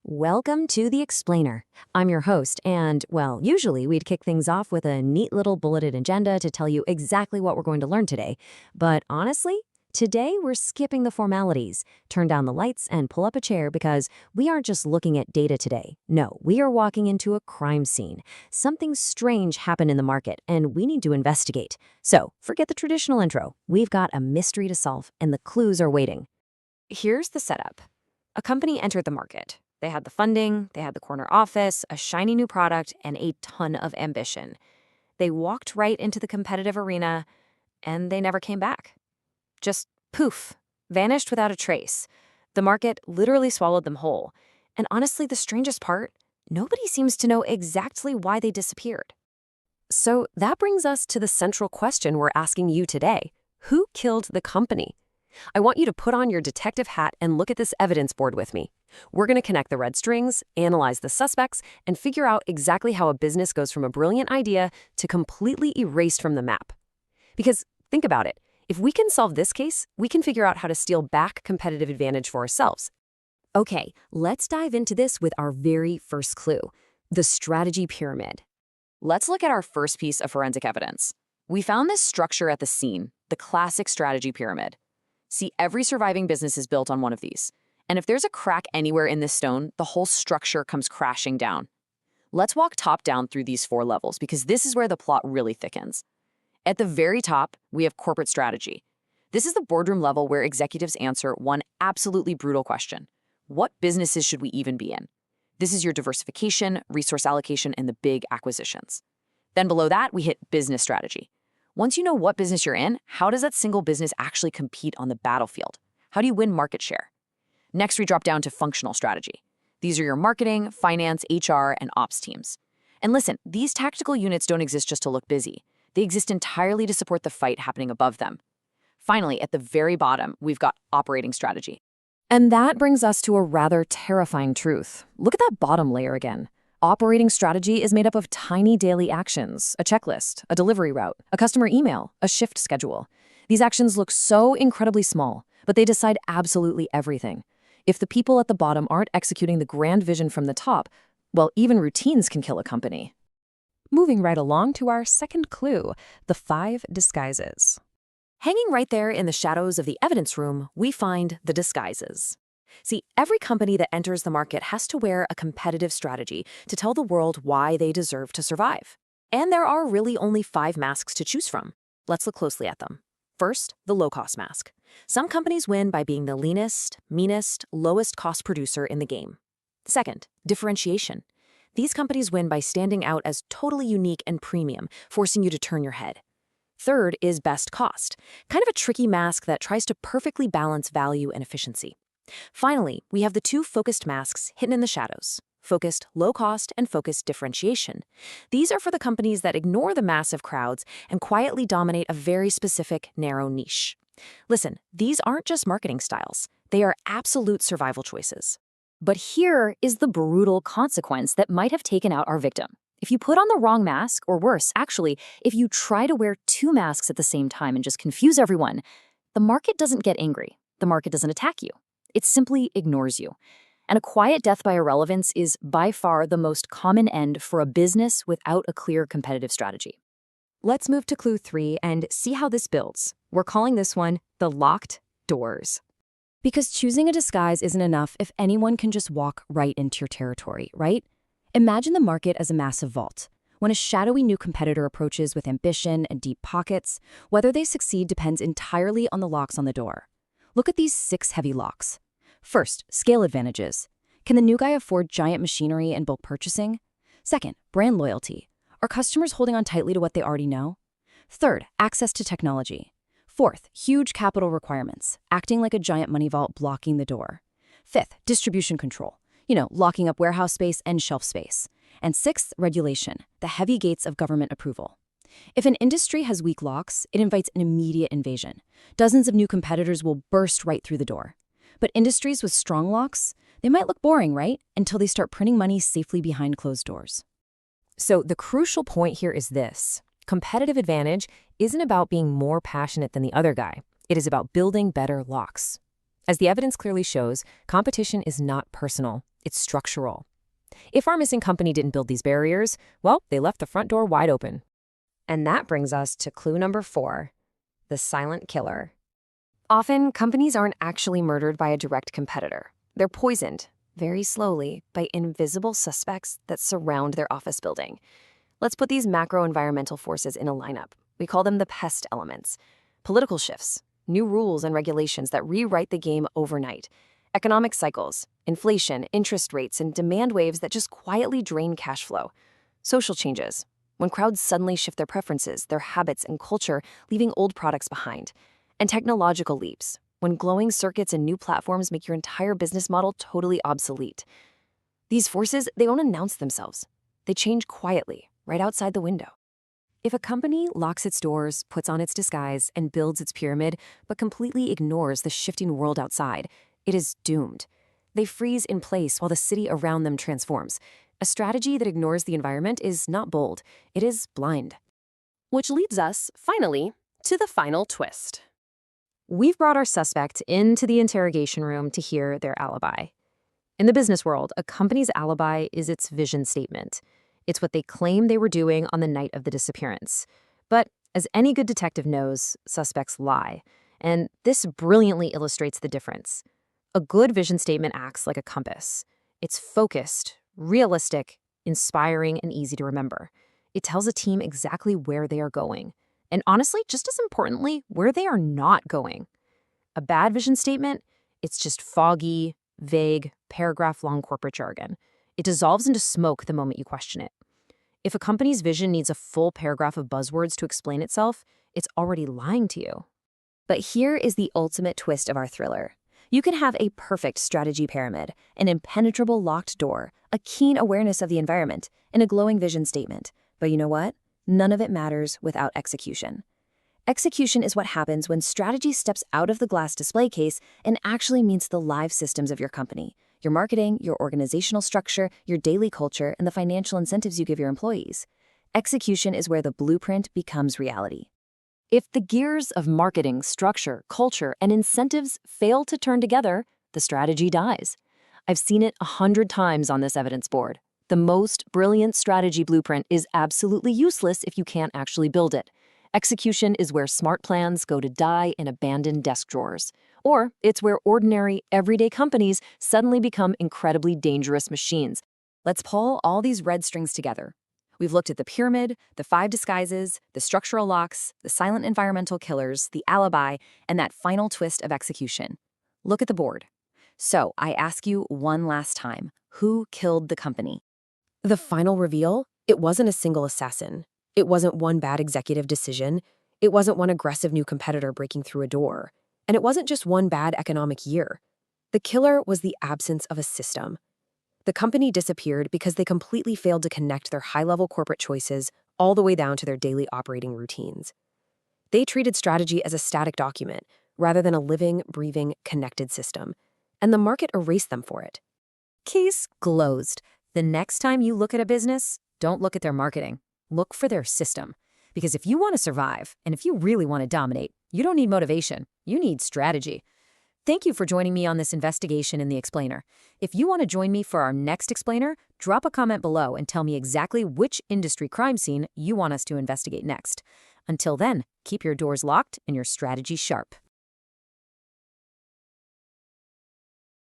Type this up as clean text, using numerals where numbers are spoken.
Welcome to The Explainer. I'm your host, and, well, usually we'd kick things off with a neat little bulleted agenda to tell you exactly what we're going to learn today. But honestly, today we're skipping the formalities. Turn down the lights and pull up a chair because we aren't just looking at data today. No, we are walking into a crime scene. Something strange happened in the market, and we need to investigate. So, forget the traditional intro. We've got a mystery to solve, and the clues are waiting. Here's the setup. A company entered the market. They had the funding, they had the corner office, a shiny new product, and a ton of ambition. They walked right into the competitive arena, and they never came back. Just poof, vanished without a trace. The market literally swallowed them whole. And honestly, the strangest part, nobody seems to know exactly why they disappeared. So that brings us to the central question we're asking you today. Who killed the company? I want you to put on your detective hat and look at this evidence board with me. We're going to connect the red strings, analyze the suspects, and figure out exactly how a business goes from a brilliant idea to completely erased from the map. Because think about it. If we can solve this case, we can figure out how to steal back competitive advantage for ourselves. Okay, let's dive into this with our very first clue, the strategy pyramid. Let's look at our first piece of forensic evidence. We found this structure at the scene, the classic strategy pyramid. See, every surviving business is built on one of these. And if there's a crack anywhere in this stone, the whole structure comes crashing down. Let's walk top down through these 4 levels because this is where the plot really thickens. At the very top, we have corporate strategy. This is the boardroom level where executives answer one absolutely brutal question. What businesses should we even be in? This is your diversification, resource allocation, and the big acquisitions. Then below that, we hit business strategy. Once you know what business you're in, how does that single business actually compete on the battlefield? How do you win market share? Next, we drop down to functional strategy. These are your marketing, finance, HR, and ops teams. And listen, these tactical units don't exist just to look busy. They exist entirely to support the fight happening above them. Finally, at the very bottom, we've got operating strategy. And that brings us to a rather terrifying truth. Look at that bottom layer again. Operating strategy is made up of tiny daily actions, a checklist, a delivery route, a customer email, a shift schedule. These actions look so incredibly small, but they decide absolutely everything. If the people at the bottom aren't executing the grand vision from the top, well, even routines can kill a company. Moving right along to our second clue, the 5 disguises. Hanging right there in the shadows of the evidence room, we find the disguises. See, every company that enters the market has to wear a competitive strategy to tell the world why they deserve to survive. And there are really only 5 masks to choose from. Let's look closely at them. First, the low-cost mask. Some companies win by being the leanest, meanest, lowest-cost producer in the game. Second, differentiation. These companies win by standing out as totally unique and premium, forcing you to turn your head. Third is best cost, kind of a tricky mask that tries to perfectly balance value and efficiency. Finally, we have the 2 focused masks hidden in the shadows, focused low cost and focused differentiation. These are for the companies that ignore the massive crowds and quietly dominate a very specific, narrow niche. Listen, these aren't just marketing styles. They are absolute survival choices. But here is the brutal consequence that might have taken out our victim. If you put on the wrong mask, or worse, actually, if you try to wear 2 masks at the same time and just confuse everyone, the market doesn't get angry. The market doesn't attack you. It simply ignores you. And a quiet death by irrelevance is by far the most common end for a business without a clear competitive strategy. Let's move to clue 3 and see how this builds. We're calling this one the locked doors. Because choosing a disguise isn't enough if anyone can just walk right into your territory, right? Imagine the market as a massive vault. When a shadowy new competitor approaches with ambition and deep pockets, whether they succeed depends entirely on the locks on the door. Look at these 6 heavy locks. First, scale advantages. Can the new guy afford giant machinery and bulk purchasing? Second, brand loyalty. Are customers holding on tightly to what they already know? Third, access to technology. Fourth, huge capital requirements, acting like a giant money vault blocking the door. Fifth, distribution control. Locking up warehouse space and shelf space. And sixth, regulation, the heavy gates of government approval. If an industry has weak locks, it invites an immediate invasion. Dozens of new competitors will burst right through the door. But industries with strong locks, they might look boring, right? Until they start printing money safely behind closed doors. So the crucial point here is this. Competitive advantage isn't about being more passionate than the other guy. It is about building better locks. As the evidence clearly shows, competition is not personal, it's structural. If our missing company didn't build these barriers, well, they left the front door wide open. And that brings us to clue number 4, the silent killer. Often, companies aren't actually murdered by a direct competitor. They're poisoned, very slowly, by invisible suspects that surround their office building. Let's put these macro-environmental forces in a lineup. We call them the PEST elements. Political shifts, new rules and regulations that rewrite the game overnight. Economic cycles, inflation, interest rates, and demand waves that just quietly drain cash flow. Social changes, when crowds suddenly shift their preferences, their habits, and culture, leaving old products behind. And technological leaps, when glowing circuits and new platforms make your entire business model totally obsolete. These forces, they don't announce themselves. They change quietly, right outside the window. If a company locks its doors, puts on its disguise, and builds its pyramid, but completely ignores the shifting world outside, it is doomed. They freeze in place while the city around them transforms. A strategy that ignores the environment is not bold, it is blind. Which leads us, finally, to the final twist. We've brought our suspect into the interrogation room to hear their alibi. In the business world, a company's alibi is its vision statement. It's what they claim they were doing on the night of the disappearance. But as any good detective knows, suspects lie. And this brilliantly illustrates the difference. A good vision statement acts like a compass. It's focused, realistic, inspiring, and easy to remember. It tells a team exactly where they are going. And honestly, just as importantly, where they are not going. A bad vision statement, it's just foggy, vague, paragraph-long corporate jargon. It dissolves into smoke the moment you question it. If a company's vision needs a full paragraph of buzzwords to explain itself, it's already lying to you. But here is the ultimate twist of our thriller. You can have a perfect strategy pyramid, an impenetrable locked door, a keen awareness of the environment, and a glowing vision statement. But you know what? None of it matters without execution. Execution is what happens when strategy steps out of the glass display case and actually meets the live systems of your company, your marketing, your organizational structure, your daily culture, and the financial incentives you give your employees. Execution is where the blueprint becomes reality. If the gears of marketing, structure, culture, and incentives fail to turn together, the strategy dies. I've seen it 100 times on this evidence board. The most brilliant strategy blueprint is absolutely useless if you can't actually build it. Execution is where smart plans go to die in abandoned desk drawers. Or it's where ordinary, everyday companies suddenly become incredibly dangerous machines. Let's pull all these red strings together. We've looked at the pyramid, the 5 disguises, the structural locks, the silent environmental killers, the alibi, and that final twist of execution. Look at the board. So I ask you one last time, who killed the company? The final reveal? It wasn't a single assassin. It wasn't one bad executive decision. It wasn't one aggressive new competitor breaking through a door. And it wasn't just one bad economic year. The killer was the absence of a system. The company disappeared because they completely failed to connect their high-level corporate choices all the way down to their daily operating routines. They treated strategy as a static document rather than a living, breathing, connected system. And the market erased them for it. Case closed. The next time you look at a business, don't look at their marketing. Look for their system. Because if you want to survive, and if you really want to dominate, you don't need motivation. You need strategy. Thank you for joining me on this investigation in The Explainer. If you want to join me for our next Explainer, drop a comment below and tell me exactly which industry crime scene you want us to investigate next. Until then, keep your doors locked and your strategy sharp.